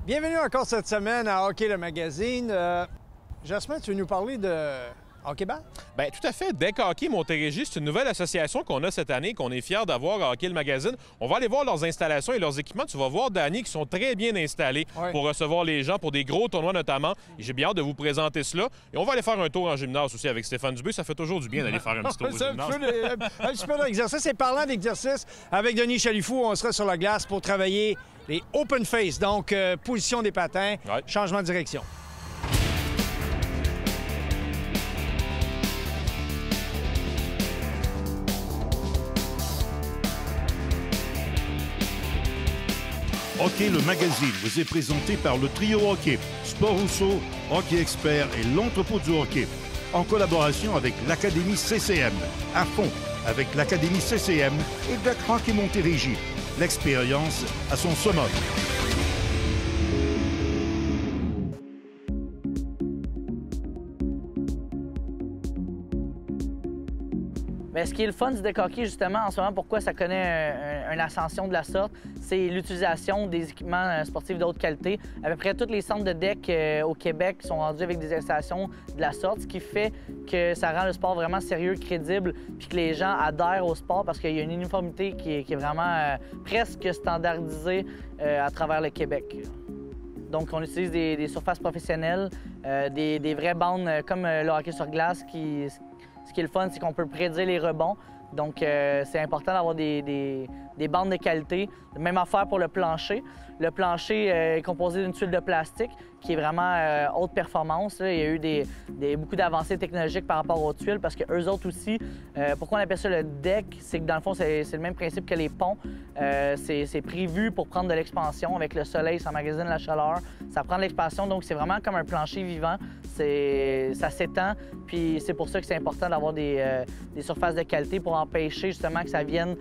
Bienvenue encore cette semaine à Hockey le magazine. Jasmin, tu veux nous parler de hockey-ball? Bien, tout à fait. Deck Hockey Montérégie, c'est une nouvelle association qu'on a cette année, qu'on est fiers d'avoir à Hockey le magazine. On va aller voir leurs installations et leurs équipements. Tu vas voir, Danny, qui sont très bien installés pour recevoir les gens, pour des gros tournois notamment. Et j'ai bien hâte de vous présenter cela. Et on va aller faire un tour en gymnase aussi avec Stéphane Dubé. Ça fait toujours du bien d'aller faire un petit tour au gymnase. Un petit peu d'exercice. Et parlant d'exercice, avec Denis Chalifou, on sera sur la glace pour travailler les open face, donc position des patins, changement de direction. Hockey le magazine vous est présenté par le Trio Hockey, Sport Rousseau, Hockey Expert et l'Entrepôt du Hockey, en collaboration avec l'Académie CCM, à fond avec l'Académie CCM et Deck Hockey Montérégie. L'expérience à son summum. Bien, ce qui est le fun du deck hockey, justement, en ce moment, pourquoi ça connaît une ascension de la sorte, c'est l'utilisation des équipements sportifs de haute qualité. À peu près tous les centres de deck au Québec sont rendus avec des installations de la sorte, ce qui fait que ça rend le sport vraiment sérieux, crédible, puis que les gens adhèrent au sport parce qu'il y a une uniformité qui est vraiment presque standardisée à travers le Québec. Donc, on utilise des surfaces professionnelles, des vraies bandes comme le hockey sur glace Ce qui est le fun, c'est qu'on peut prédire les rebonds. Donc, c'est important d'avoir des bandes de qualité. Même affaire pour le plancher. Le plancher est composé d'une tuile de plastique qui est vraiment haute performance. Là. Il y a eu beaucoup d'avancées technologiques par rapport aux tuiles parce qu'eux autres aussi, pourquoi on appelle ça le deck, c'est que dans le fond, c'est le même principe que les ponts. C'est prévu pour prendre de l'expansion. Avec le soleil, ça emmagasine la chaleur. Ça prend de l'expansion, donc c'est vraiment comme un plancher vivant. Ça s'étend, puis c'est pour ça que c'est important d'avoir des surfaces de qualité pour empêcher justement que ça vienne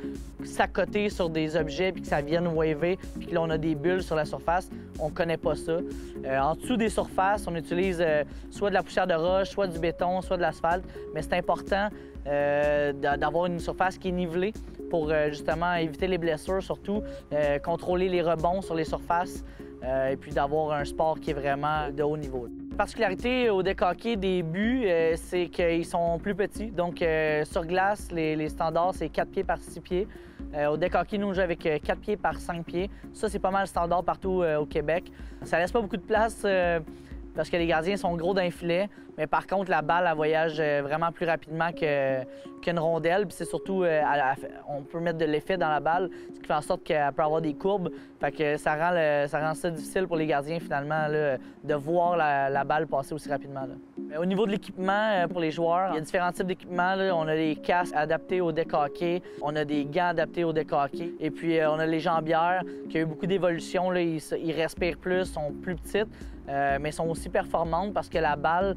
s'accoter sur des objets puis que ça vienne waver, puis que là, on a des bulles sur la surface. On ne connaît pas ça. En dessous des surfaces, on utilise soit de la poussière de roche, soit du béton, soit de l'asphalte, mais c'est important d'avoir une surface qui est nivelée pour justement éviter les blessures, surtout contrôler les rebonds sur les surfaces et puis d'avoir un sport qui est vraiment de haut niveau. La particularité au deck hockey des buts, c'est qu'ils sont plus petits. Donc, sur glace, les standards, c'est 4 pieds par 6 pieds. Au deck hockey, nous, on joue avec 4 pieds par 5 pieds. Ça, c'est pas mal standard partout au Québec. Ça laisse pas beaucoup de place parce que les gardiens sont gros d'un filet. Mais par contre, la balle, elle voyage vraiment plus rapidement qu'une rondelle. Puis c'est surtout, on peut mettre de l'effet dans la balle, ce qui fait en sorte qu'elle peut avoir des courbes. Fait que ça rend ça difficile pour les gardiens, finalement, là, de voir la balle passer aussi rapidement. Là. Au niveau de l'équipement, pour les joueurs, il y a différents types d'équipements. On a des casques adaptés au deck hockey, on a des gants adaptés au deck hockey. Et puis, on a les jambières, qui ont eu beaucoup d'évolution. Ils respirent plus, sont plus petites. Mais sont aussi performantes parce que la balle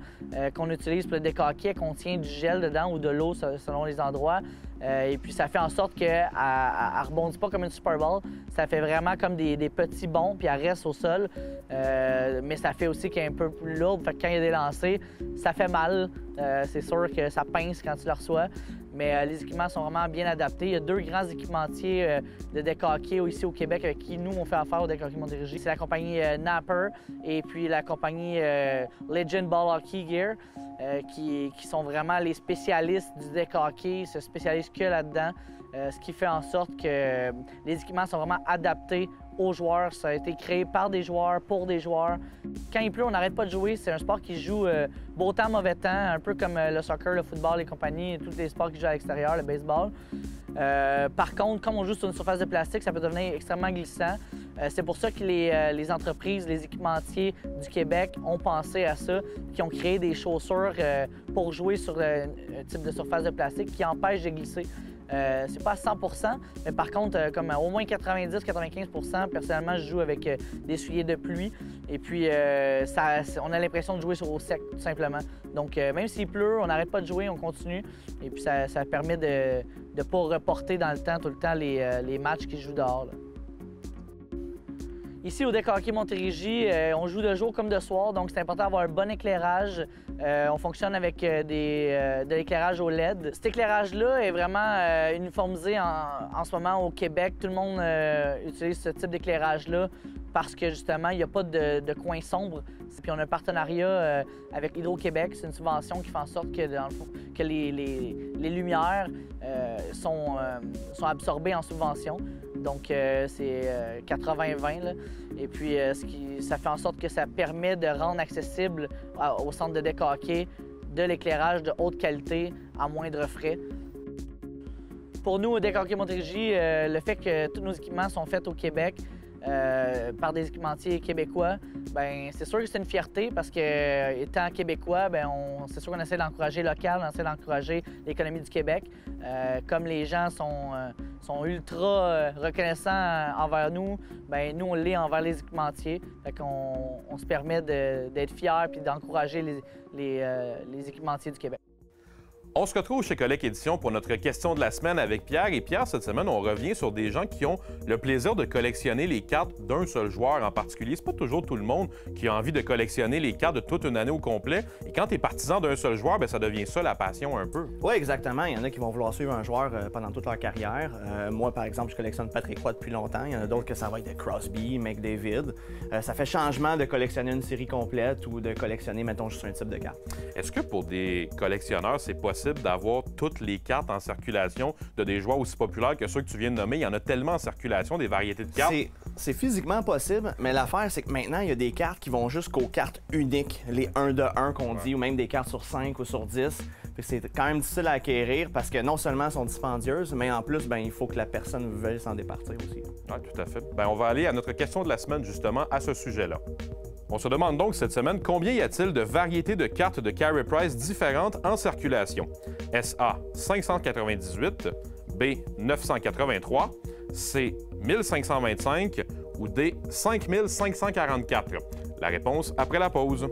qu'on utilise pour le deck hockey, elle contient du gel dedans ou de l'eau selon les endroits. Et puis ça fait en sorte qu'elle ne rebondit pas comme une Super Ball. Ça fait vraiment comme des petits bonds, puis elle reste au sol. Mais ça fait aussi qu'elle est un peu plus lourde. Fait que quand il y a des lancers, ça fait mal. C'est sûr que ça pince quand tu le reçois. Mais les équipements sont vraiment bien adaptés. Il y a deux grands équipementiers de deck hockey ici au Québec avec qui nous, on fait affaire au deck hockey Montérégie. C'est la compagnie Napper et puis la compagnie Legend Ball Hockey Gear qui sont vraiment les spécialistes du deck hockey. Ils se spécialisent que là-dedans. Ce qui fait en sorte que les équipements sont vraiment adaptés aux joueurs. Ça a été créé par des joueurs, pour des joueurs. Quand il pleut, on n'arrête pas de jouer. C'est un sport qui joue beau temps, mauvais temps, un peu comme le soccer, le football, les compagnies, tous les sports qui jouent à l'extérieur, le baseball. Par contre, comme on joue sur une surface de plastique, ça peut devenir extrêmement glissant. C'est pour ça que les entreprises, les équipementiers du Québec ont pensé à ça, qui ont créé des chaussures pour jouer sur un type de surface de plastique qui empêche de glisser. C'est pas à 100 %, mais par contre, comme au moins 90-95 %, personnellement, je joue avec des souliers de pluie. Et puis, on a l'impression de jouer au sec, tout simplement. Donc, même s'il pleut, on n'arrête pas de jouer, on continue. Et puis, ça permet de ne pas reporter dans le temps, tout le temps, les matchs qui se jouent dehors. Là. Ici, au deck hockey Montérégie, on joue de jour comme de soir, donc c'est important d'avoir un bon éclairage. On fonctionne avec de l'éclairage au LED. Cet éclairage-là est vraiment uniformisé en ce moment au Québec. Tout le monde utilise ce type d'éclairage-là parce que justement, il n'y a pas de coin sombre. Puis on a un partenariat avec Hydro-Québec. C'est une subvention qui fait en sorte que, dans le fond, que les lumières sont absorbées en subvention. Donc, c'est 80-20. Et puis, ça fait en sorte que ça permet de rendre accessible au centre de deck hockey de l'éclairage de haute qualité à moindre frais. Pour nous, au Deck Hockey Montérégie, le fait que tous nos équipements sont faits au Québec par des équipementiers québécois, bien, c'est sûr que c'est une fierté parce que, étant québécois, bien, c'est sûr qu'on essaie d'encourager local, on essaie d'encourager l'économie du Québec. Comme les gens sont ultra reconnaissants envers nous, bien, nous, on l'est envers les équipementiers. Fait qu'on se permet d'être fiers et d'encourager les équipementiers du Québec. On se retrouve chez Collecte Édition pour notre question de la semaine avec Pierre. Et Pierre, cette semaine, on revient sur des gens qui ont le plaisir de collectionner les cartes d'un seul joueur en particulier. C'est pas toujours tout le monde qui a envie de collectionner les cartes de toute une année au complet. Et quand tu es partisan d'un seul joueur, bien, ça devient ça la passion un peu. Oui, exactement. Il y en a qui vont vouloir suivre un joueur pendant toute leur carrière. Moi, par exemple, je collectionne Patrick Roy depuis longtemps. Il y en a d'autres que ça va être de Crosby, McDavid. Ça fait changement de collectionner une série complète ou de collectionner, mettons, juste un type de carte. Est-ce que pour des collectionneurs, c'est possible d'avoir toutes les cartes en circulation de des joueurs aussi populaires que ceux que tu viens de nommer? Il y en a tellement en circulation, des variétés de cartes. C'est physiquement possible, mais l'affaire, c'est que maintenant, il y a des cartes qui vont jusqu'aux cartes uniques, les 1 de 1 qu'on dit, ou même des cartes sur 5 ou sur 10. C'est quand même difficile à acquérir parce que non seulement elles sont dispendieuses, mais en plus, bien, il faut que la personne veuille s'en départir aussi. Oui, tout à fait. Bien, on va aller à notre question de la semaine, justement, à ce sujet-là. On se demande donc cette semaine combien y a-t-il de variétés de cartes de Carey Price différentes en circulation? SA 598, B 983, C 1525 ou D 5544? La réponse après la pause.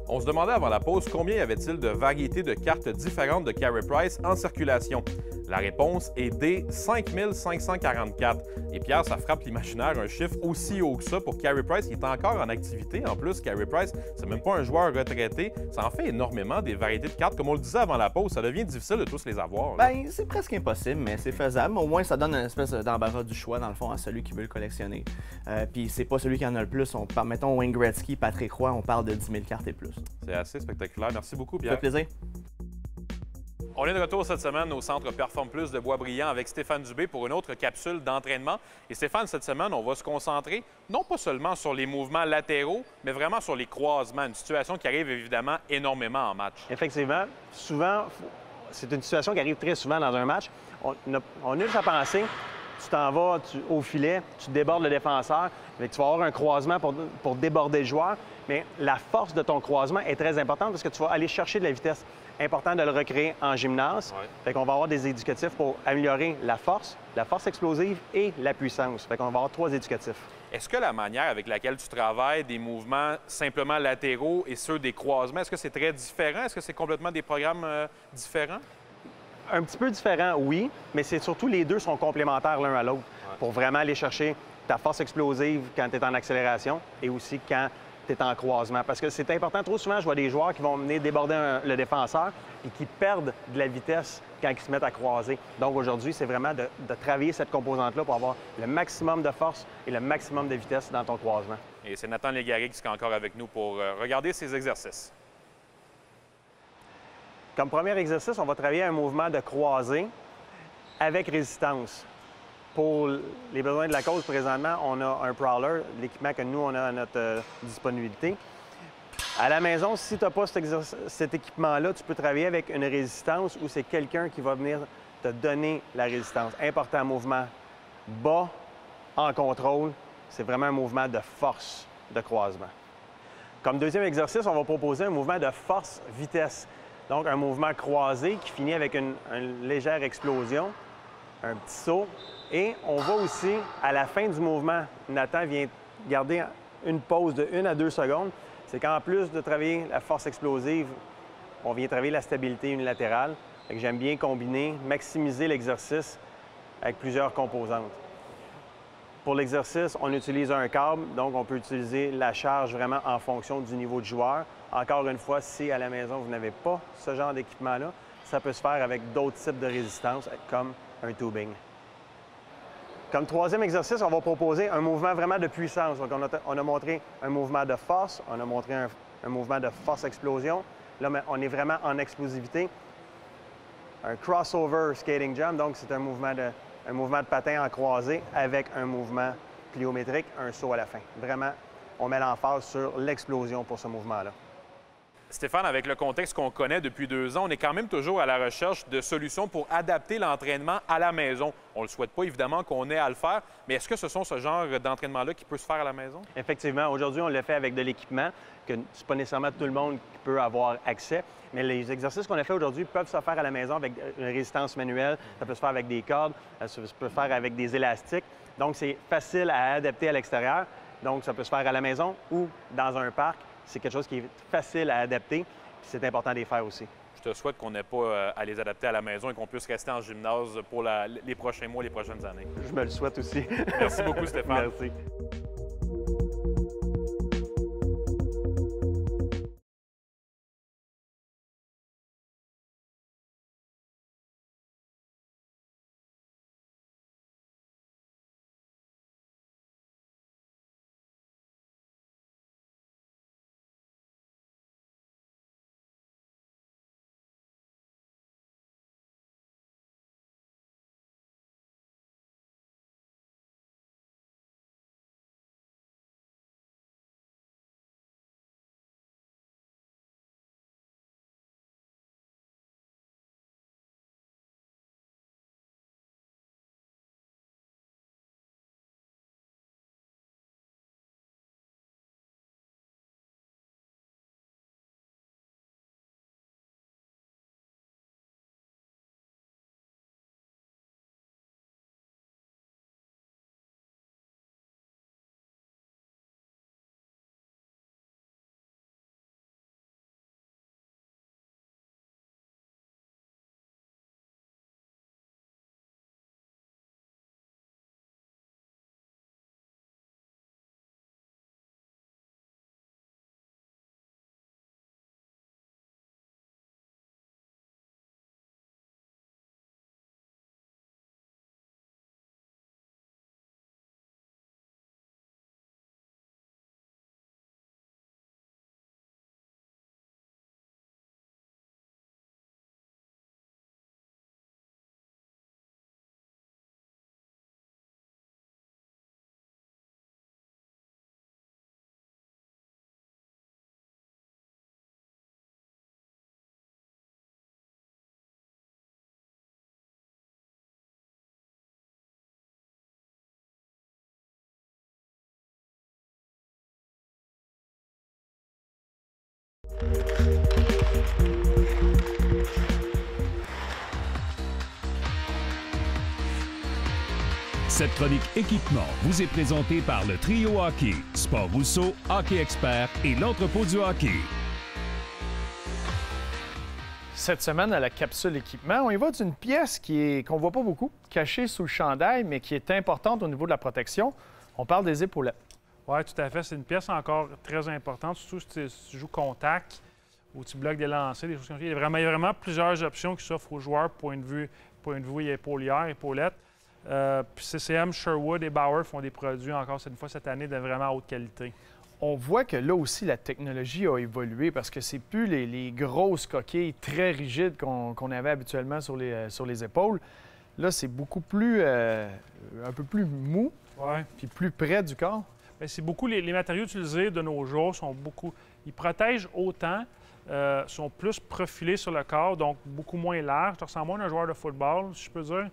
On se demandait avant la pause combien y avait-il de variétés de cartes différentes de Carey Price en circulation. La réponse est D 5544. Et Pierre, ça frappe l'imaginaire, un chiffre aussi haut que ça pour Carey Price qui est encore en activité. En plus, Carey Price, c'est même pas un joueur retraité. Ça en fait énormément des variétés de cartes. Comme on le disait avant la pause, ça devient difficile de tous les avoir. Bien, c'est presque impossible, mais c'est faisable. Au moins, ça donne une espèce d'embarras du choix, dans le fond, à celui qui veut le collectionner. Puis c'est pas celui qui en a le plus. Mettons Wayne Gretzky, Patrick Roy, on parle de 10 000 cartes et plus. C'est assez spectaculaire. Merci beaucoup, Pierre. Ça fait plaisir. On est de retour cette semaine au Centre Perform Plus de Boisbriand avec Stéphane Dubé pour une autre capsule d'entraînement. Et Stéphane, cette semaine, on va se concentrer non pas seulement sur les mouvements latéraux, mais vraiment sur les croisements, une situation qui arrive évidemment énormément en match. Effectivement, souvent, c'est une situation qui arrive très souvent dans un match. On a juste à penser, tu t'en vas au filet, tu débordes le défenseur, tu vas avoir un croisement pour déborder le joueur, mais la force de ton croisement est très importante parce que tu vas aller chercher de la vitesse. Important de le recréer en gymnase. Ouais. Fait qu'on va avoir des éducatifs pour améliorer la force explosive et la puissance. Fait qu'on va avoir 3 éducatifs. Est-ce que la manière avec laquelle tu travailles des mouvements simplement latéraux et ceux des croisements, est-ce que c'est très différent? Est-ce que c'est complètement des programmes différents? Un petit peu différent, oui, mais c'est surtout les deux sont complémentaires l'un à l'autre pour vraiment aller chercher ta force explosive quand tu es en accélération et aussi quand tu es en croisement. Parce que c'est important. Trop souvent, je vois des joueurs qui vont venir déborder le défenseur et qui perdent de la vitesse quand ils se mettent à croiser. Donc aujourd'hui, c'est vraiment de travailler cette composante-là pour avoir le maximum de force et le maximum de vitesse dans ton croisement. Et c'est Nathan Légaré qui sera encore avec nous pour regarder ces exercices. Comme premier exercice, on va travailler un mouvement de croisée avec résistance. Pour les besoins de la cause, présentement, on a un Prowler, l'équipement que nous, on a à notre disponibilité. À la maison, si tu n'as pas cet équipement-là, tu peux travailler avec une résistance où c'est quelqu'un qui va venir te donner la résistance. Important mouvement bas, en contrôle. C'est vraiment un mouvement de force de croisement. Comme deuxième exercice, on va proposer un mouvement de force-vitesse. Donc, un mouvement croisé qui finit avec une légère explosion, un petit saut. Et on va aussi, à la fin du mouvement, Nathan vient garder une pause de 1 à 2 secondes. C'est qu'en plus de travailler la force explosive, on vient travailler la stabilité unilatérale. J'aime bien combiner, maximiser l'exercice avec plusieurs composantes. Pour l'exercice, on utilise un câble, donc on peut utiliser la charge vraiment en fonction du niveau de joueur. Encore une fois, si à la maison, vous n'avez pas ce genre d'équipement-là, ça peut se faire avec d'autres types de résistance, comme un tubing. Comme troisième exercice, on va proposer un mouvement vraiment de puissance. Donc, on a montré un mouvement de force, on a montré un mouvement de force-explosion. Là, on est vraiment en explosivité. Un crossover skating jump, donc c'est un mouvement de patin en croisé avec un mouvement pliométrique, un saut à la fin. Vraiment, on met l'emphase sur l'explosion pour ce mouvement-là. Stéphane, avec le contexte qu'on connaît depuis 2 ans, on est quand même toujours à la recherche de solutions pour adapter l'entraînement à la maison. On ne le souhaite pas, évidemment, qu'on ait à le faire, mais est-ce que ce sont ce genre d'entraînement-là qui peut se faire à la maison? Effectivement. Aujourd'hui, on le fait avec de l'équipement, que c'est pas nécessairement tout le monde qui peut avoir accès, mais les exercices qu'on a fait aujourd'hui peuvent se faire à la maison avec une résistance manuelle, ça peut se faire avec des cordes, ça peut se faire avec des élastiques. Donc, c'est facile à adapter à l'extérieur. Donc, ça peut se faire à la maison ou dans un parc. C'est quelque chose qui est facile à adapter, puis c'est important de les faire aussi. Je te souhaite qu'on n'ait pas à les adapter à la maison et qu'on puisse rester en gymnase pour les prochains mois, les prochaines années. Je me le souhaite aussi. Merci beaucoup, Stéphane. Merci. Cette chronique équipement vous est présentée par le Trio Hockey, Sport Rousseau, Hockey Expert et l'entrepôt du hockey. Cette semaine, à la capsule équipement, on y va d'une pièce qu'on ne voit pas beaucoup, cachée sous le chandail, mais qui est importante au niveau de la protection. On parle des épaulettes. Oui, tout à fait. C'est une pièce encore très importante, surtout si tu joues contact ou tu bloques des lancers, des choses comme ça. Il y a vraiment plusieurs options qui s'offrent aux joueurs, point de vue épaulière, épaulette. Puis CCM, Sherwood et Bauer font des produits encore cette année de vraiment haute qualité. On voit que là aussi, la technologie a évolué parce que c'est plus les grosses coquilles très rigides qu'on avait habituellement sur les épaules. Là, c'est beaucoup plus, un peu plus mou, puis plus près du corps. Bien, c'est beaucoup les matériaux utilisés de nos jours ils protègent autant, sont plus profilés sur le corps, donc beaucoup moins larges. Tu ressembles moins à un joueur de football, si je peux dire.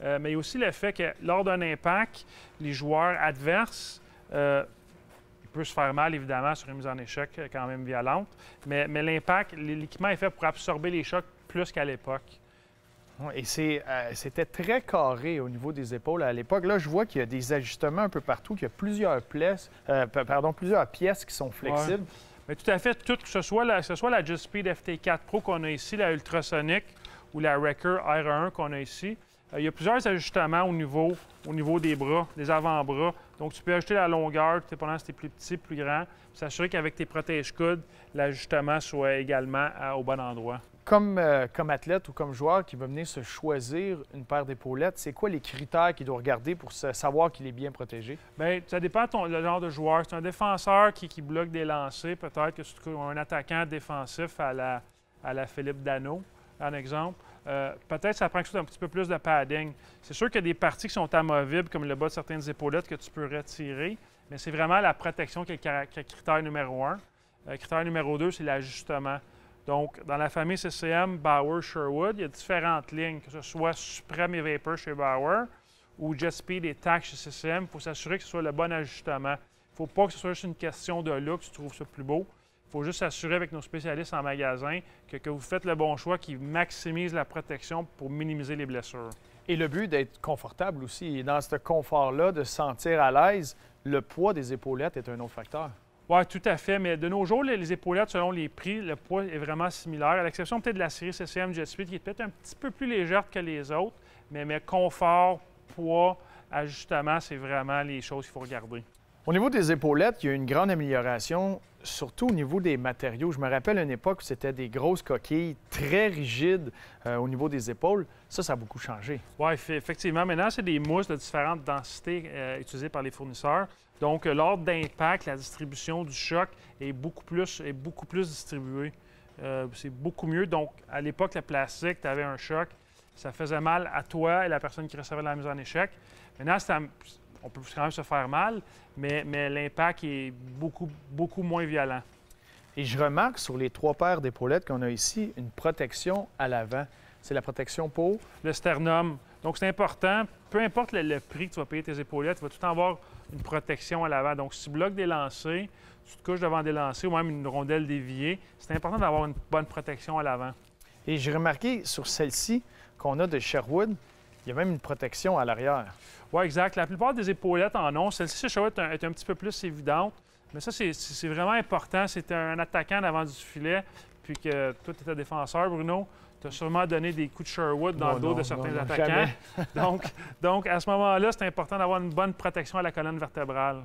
Mais il y a aussi le fait que lors d'un impact, les joueurs adverses, il peut se faire mal, évidemment, sur une mise en échec quand même violente. Mais l'impact, l'équipement est fait pour absorber les chocs plus qu'à l'époque. Et c'était très carré au niveau des épaules à l'époque. Là, je vois qu'il y a des ajustements un peu partout, qu'il y a plusieurs pièces qui sont flexibles. Ouais. Mais tout à fait, que ce soit la Jet-Speed FT4 Pro qu'on a ici, la Ultrasonic ou la Wrecker R1 qu'on a ici, il y a plusieurs ajustements au niveau des bras, des avant-bras. Donc, tu peux ajuster la longueur, dépendant si tu es plus petit, plus grand, puis s'assurer qu'avec tes protège-coudes, l'ajustement soit également au bon endroit. Comme athlète ou comme joueur qui va venir se choisir une paire d'épaulettes, c'est quoi les critères qu'il doit regarder pour savoir qu'il est bien protégé? Bien, ça dépend le genre de joueur. C'est un défenseur qui bloque des lancers, peut-être que c'est un attaquant défensif à la Philippe Danault, en exemple. Peut-être que ça prend quelque chose d'un petit peu plus de padding. C'est sûr qu'il y a des parties qui sont amovibles, comme le bas de certaines épaulettes, que tu peux retirer, mais c'est vraiment la protection qui est le critère numéro 1. Critère numéro 2, c'est l'ajustement. Donc, dans la famille CCM, Bauer, Sherwood, il y a différentes lignes, que ce soit Supreme et Vapor chez Bauer ou Jet Speed et TAC chez CCM. Il faut s'assurer que ce soit le bon ajustement. Il ne faut pas que ce soit juste une question de look, si tu trouves ça plus beau. Il faut juste s'assurer avec nos spécialistes en magasin que vous faites le bon choix qui maximise la protection pour minimiser les blessures. Et le but d'être confortable aussi. Et dans ce confort-là, de se sentir à l'aise, le poids des épaulettes est un autre facteur. Oui, tout à fait. Mais de nos jours, les épaulettes, selon les prix, le poids est vraiment similaire, à l'exception peut-être de la série CCM Jet Speed, qui est peut-être un petit peu plus légère que les autres. Mais confort, poids, ajustement, c'est vraiment les choses qu'il faut regarder. Au niveau des épaulettes, il y a une grande amélioration, surtout au niveau des matériaux. Je me rappelle une époque où c'était des grosses coquilles très rigides au niveau des épaules. Ça a beaucoup changé. Oui, effectivement. Maintenant, c'est des mousses de différentes densités utilisées par les fournisseurs. Donc, lors d'impact, la distribution du choc est beaucoup plus distribuée. C'est beaucoup mieux. Donc, à l'époque, le plastique, tu avais un choc, ça faisait mal à toi et la personne qui recevait la mise en échec. Maintenant, on peut quand même se faire mal, mais l'impact est beaucoup moins violent. Et je remarque sur les 3 paires d'épaulettes qu'on a ici, une protection à l'avant. C'est la protection pour? Le sternum. Donc, c'est important. Peu importe le prix que tu vas payer tes épaulettes, tu vas tout le temps avoir une protection à l'avant. Donc, si tu bloques des lancers, tu te couches devant des lancers ou même une rondelle déviée, c'est important d'avoir une bonne protection à l'avant. Et j'ai remarqué sur celle-ci qu'on a de Sherwood, il y a même une protection à l'arrière. Oui, exact. La plupart des épaulettes en ont. Celle-ci, chez Sherwood, est un petit peu plus évidente. Mais ça, c'est vraiment important. C'est un attaquant devant du filet, puis que toi, tu étais défenseur, Bruno. Tu as sûrement donné des coups de Sherwood dans le dos de certains attaquants. donc, à ce moment-là, c'est important d'avoir une bonne protection à la colonne vertébrale.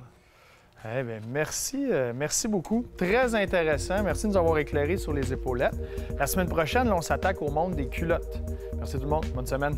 Eh bien, merci beaucoup. Très intéressant. Merci de nous avoir éclairé sur les épaulettes. La semaine prochaine, là, on s'attaque au monde des culottes. Merci tout le monde. Bonne semaine.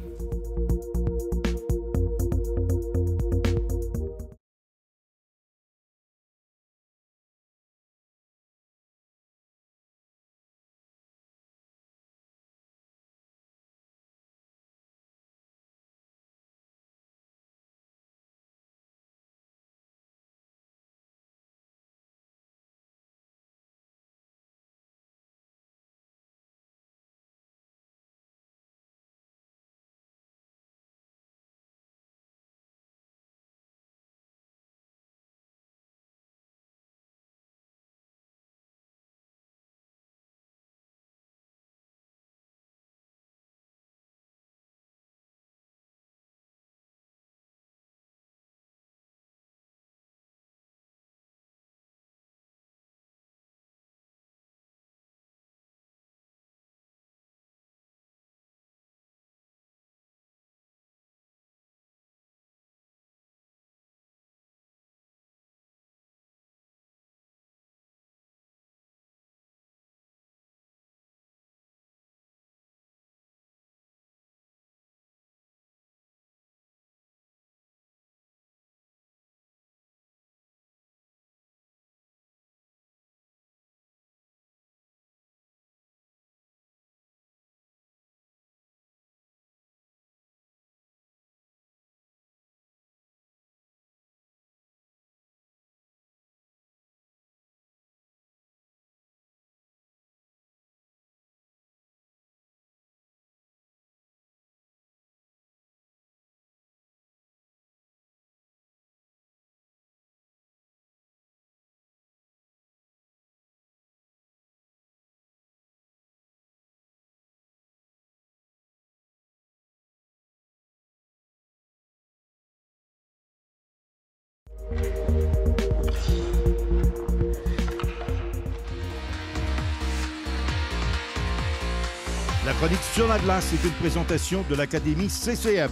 chronique sur la glace est une présentation de l'Académie CCM.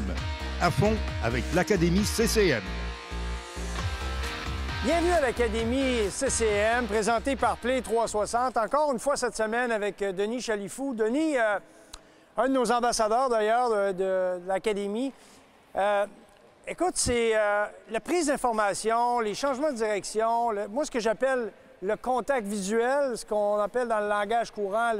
À fond avec l'Académie CCM. Bienvenue à l'Académie CCM, présentée par Play 360. Encore une fois cette semaine avec Denis Chalifou. Denis, un de nos ambassadeurs d'ailleurs de l'Académie. Écoute, c'est la prise d'information, les changements de direction, moi ce que j'appelle le contact visuel, ce qu'on appelle dans le langage courant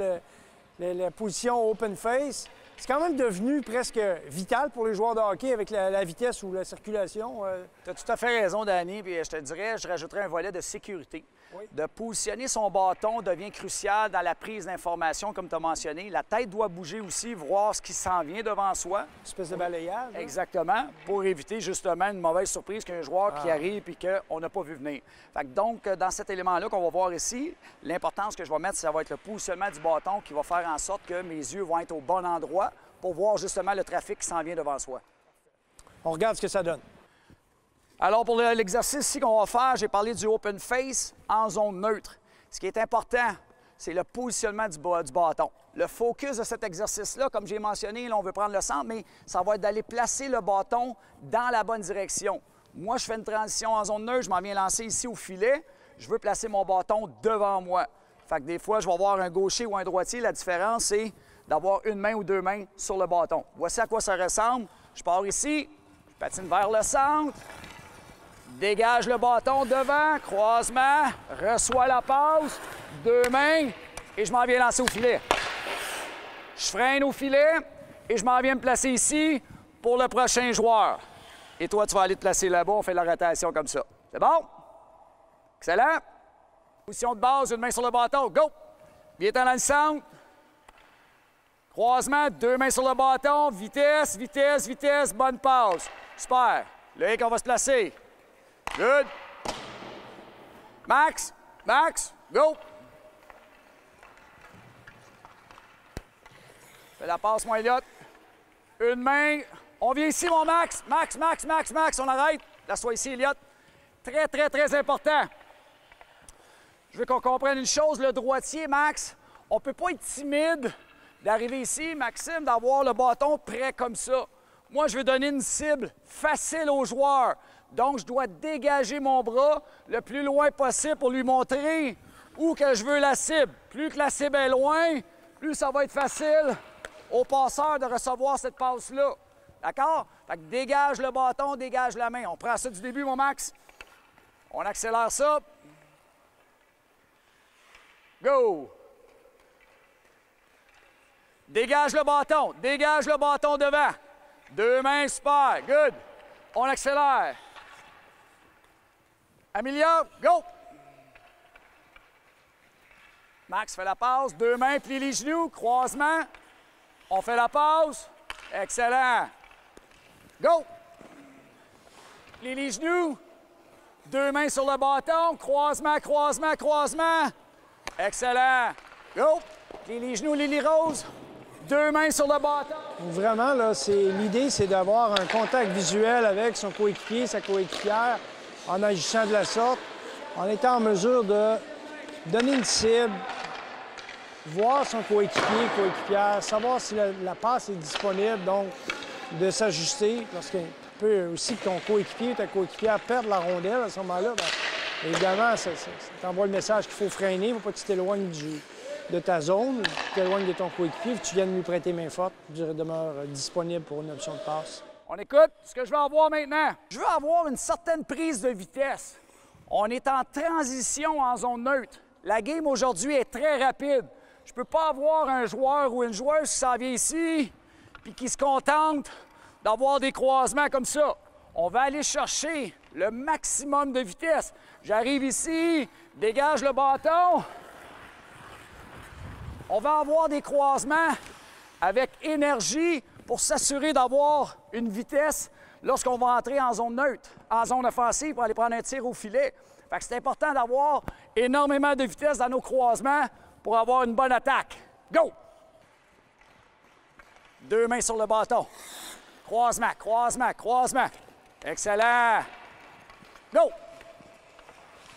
la position open face. C'est quand même devenu presque vital pour les joueurs de hockey avec la vitesse ou la circulation. Tu as tout à fait raison, Danny, puis je te dirais, je rajouterais un volet de sécurité. Oui. De positionner son bâton devient crucial dans la prise d'information, comme tu as mentionné. La tête doit bouger aussi, voir ce qui s'en vient devant soi. Une espèce de balayage. Hein? Exactement, pour éviter justement une mauvaise surprise qu'un joueur qui arrive et qu'on n'a pas vu venir. Fait que donc, dans cet élément-là qu'on va voir ici, l'importance que je vais mettre, ça va être le positionnement du bâton qui va faire en sorte que mes yeux vont être au bon endroit pour voir justement le trafic qui s'en vient devant soi. On regarde ce que ça donne. Alors, pour l'exercice ici qu'on va faire, j'ai parlé du open face en zone neutre. Ce qui est important, c'est le positionnement du bâton. Le focus de cet exercice-là, comme j'ai mentionné, là, on veut prendre le centre, mais ça va être d'aller placer le bâton dans la bonne direction. Moi, je fais une transition en zone neutre, je m'en viens lancer ici au filet. Je veux placer mon bâton devant moi. Fait que des fois, je vais avoir un gaucher ou un droitier. La différence, c'est d'avoir une main ou deux mains sur le bâton. Voici à quoi ça ressemble. Je pars ici, je patine vers le centre. Dégage le bâton devant, croisement, reçois la passe, deux mains et je m'en viens lancer au filet. Je freine au filet et je m'en viens me placer ici pour le prochain joueur. Et toi, tu vas aller te placer là-bas, on fait la rotation comme ça. C'est bon? Excellent. Position de base, une main sur le bâton, go! Viens-t'en dans le centre. Croisement, deux mains sur le bâton, vitesse, vitesse, vitesse, bonne passe. Super. Là, on va se placer. Good. Max, Max, go. Fais la passe, mon Elliott. Une main. On vient ici, mon Max. Max, Max, Max, Max. On arrête. Laisse-toi ici, Elliott. Très, très, très important. Je veux qu'on comprenne une chose. Le droitier, Max, on ne peut pas être timide d'arriver ici, Maxime, d'avoir le bâton prêt comme ça. Moi, je veux donner une cible facile aux joueurs. Donc, je dois dégager mon bras le plus loin possible pour lui montrer où que je veux la cible. Plus que la cible est loin, plus ça va être facile au passeur de recevoir cette passe-là. D'accord? Fait que dégage le bâton, dégage la main. On prend ça du début, mon Max. On accélère ça. Go! Dégage le bâton devant. Deux mains, super, good. On accélère. Amelia, go! Max fait la passe, deux mains, plie les genoux, croisement. On fait la passe. Excellent. Go! Plie les genoux. Deux mains sur le bâton, croisement, croisement, croisement. Excellent. Go! Plie les genoux, Lily Rose. Deux mains sur le bâton. Vraiment, là, l'idée, c'est d'avoir un contact visuel avec son coéquipier, sa coéquipière, en agissant de la sorte, en étant en mesure de donner une cible, voir son coéquipier, coéquipière, savoir si la passe est disponible, donc de s'ajuster, parce qu'il peut aussi que ton coéquipier ou ta coéquipière perde la rondelle à ce moment-là. Bien, évidemment, ça t'envoie le message qu'il faut freiner, il ne faut pas que tu t'éloignes de ta zone, tu t'éloignes de ton coéquipier, que tu viennes lui prêter main forte, tu demeures disponible pour une option de passe. On écoute ce que je veux avoir maintenant. Je veux avoir une certaine prise de vitesse. On est en transition en zone neutre. La game aujourd'hui est très rapide. Je ne peux pas avoir un joueur ou une joueuse qui s'en vient ici puis qui se contente d'avoir des croisements comme ça. On va aller chercher le maximum de vitesse. J'arrive ici, dégage le bâton. On va avoir des croisements avec énergie pour s'assurer d'avoir une vitesse lorsqu'on va entrer en zone neutre, en zone offensive pour aller prendre un tir au filet. Fait que c'est important d'avoir énormément de vitesse dans nos croisements pour avoir une bonne attaque. Go! Deux mains sur le bâton. Croisement, croisement, croisement. Excellent. Go!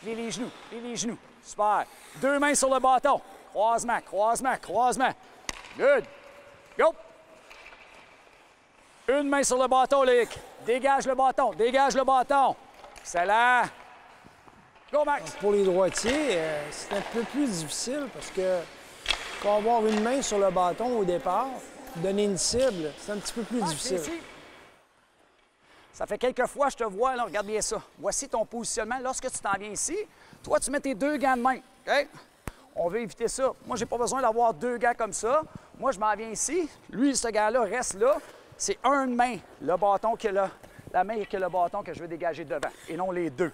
Plie les genoux, plie les genoux. Super. Deux mains sur le bâton. Croisement, croisement, croisement. Good. Go! Une main sur le bâton, Luc. Dégage le bâton, dégage le bâton. Excellent. Go, Max. Pour les droitiers, c'est un peu plus difficile parce que faut avoir une main sur le bâton au départ, donner une cible, c'est un petit peu plus difficile. Ici. Ça fait quelques fois, je te vois, là, regarde bien ça. Voici ton positionnement. Lorsque tu t'en viens ici, toi, tu mets tes 2 gants de main. OK? On veut éviter ça. Moi, j'ai pas besoin d'avoir 2 gants comme ça. Moi, je m'en viens ici. Lui, ce gars-là reste là. C'est une main, le bâton que la main que le bâton que je veux dégager devant, et non les 2.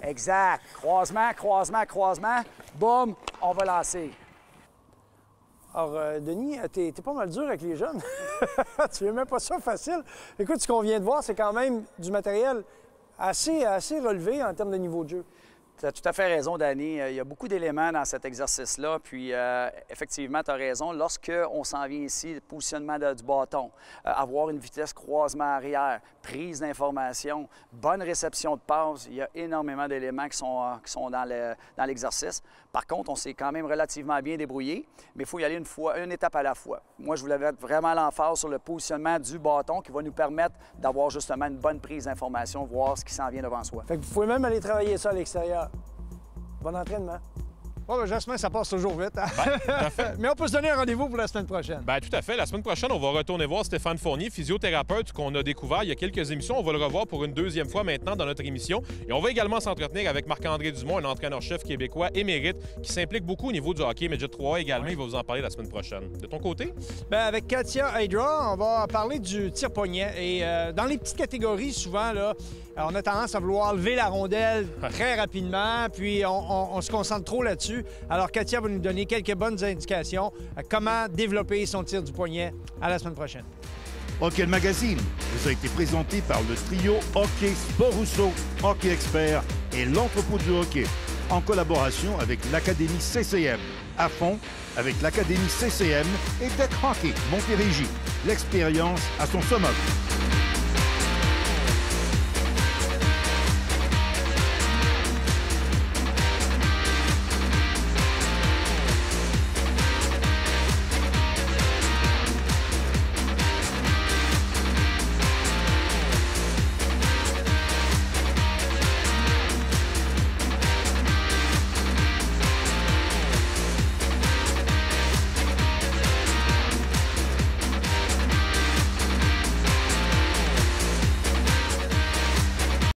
Exact. Croisement, croisement, croisement. Boum, on va lancer. Alors, Denis, t'es pas mal dur avec les jeunes. Tu veux même pas ça facile. Écoute, ce qu'on vient de voir, c'est quand même du matériel assez relevé en termes de niveau de jeu. Tu as tout à fait raison, Danny. Il y a beaucoup d'éléments dans cet exercice-là. Puis, effectivement, tu as raison. Lorsqu'on s'en vient ici, le positionnement du bâton, avoir une vitesse croisement arrière, prise d'information, bonne réception de passe, il y a énormément d'éléments qui sont dans l'exercice. Par contre, on s'est quand même relativement bien débrouillé, mais il faut y aller une étape à la fois. Moi, je voulais mettre vraiment l'emphase sur le positionnement du bâton qui va nous permettre d'avoir justement une bonne prise d'information, voir ce qui s'en vient devant soi. Fait que vous pouvez même aller travailler ça à l'extérieur. Bon entraînement. Oh, ben, Jasmin, ça passe toujours vite. Hein? Ben, tout à fait. Mais on peut se donner un rendez-vous pour la semaine prochaine. Bien, tout à fait. La semaine prochaine, on va retourner voir Stéphane Fournier, physiothérapeute qu'on a découvert il y a quelques émissions. On va le revoir pour une 2e fois maintenant dans notre émission. Et on va également s'entretenir avec Marc-André Dumont, un entraîneur-chef québécois émérite qui s'implique beaucoup au niveau du hockey Midget 3 également. Il va vous en parler la semaine prochaine. De ton côté? Bien, avec Katia Hydra, on va parler du tir-poignet. Et dans les petites catégories, souvent, là, on a tendance à vouloir lever la rondelle très rapidement, puis on se concentre trop là-dessus. Alors, Katia va nous donner quelques bonnes indications à comment développer son tir du poignet. À la semaine prochaine. Hockey le Magazine vous a été présenté par le trio Hockey Sport Rousseau, Hockey Expert et l'Entrepôt du Hockey, en collaboration avec l'Académie CCM. À fond avec l'Académie CCM et Tech Hockey Montérégie. L'expérience à son summum.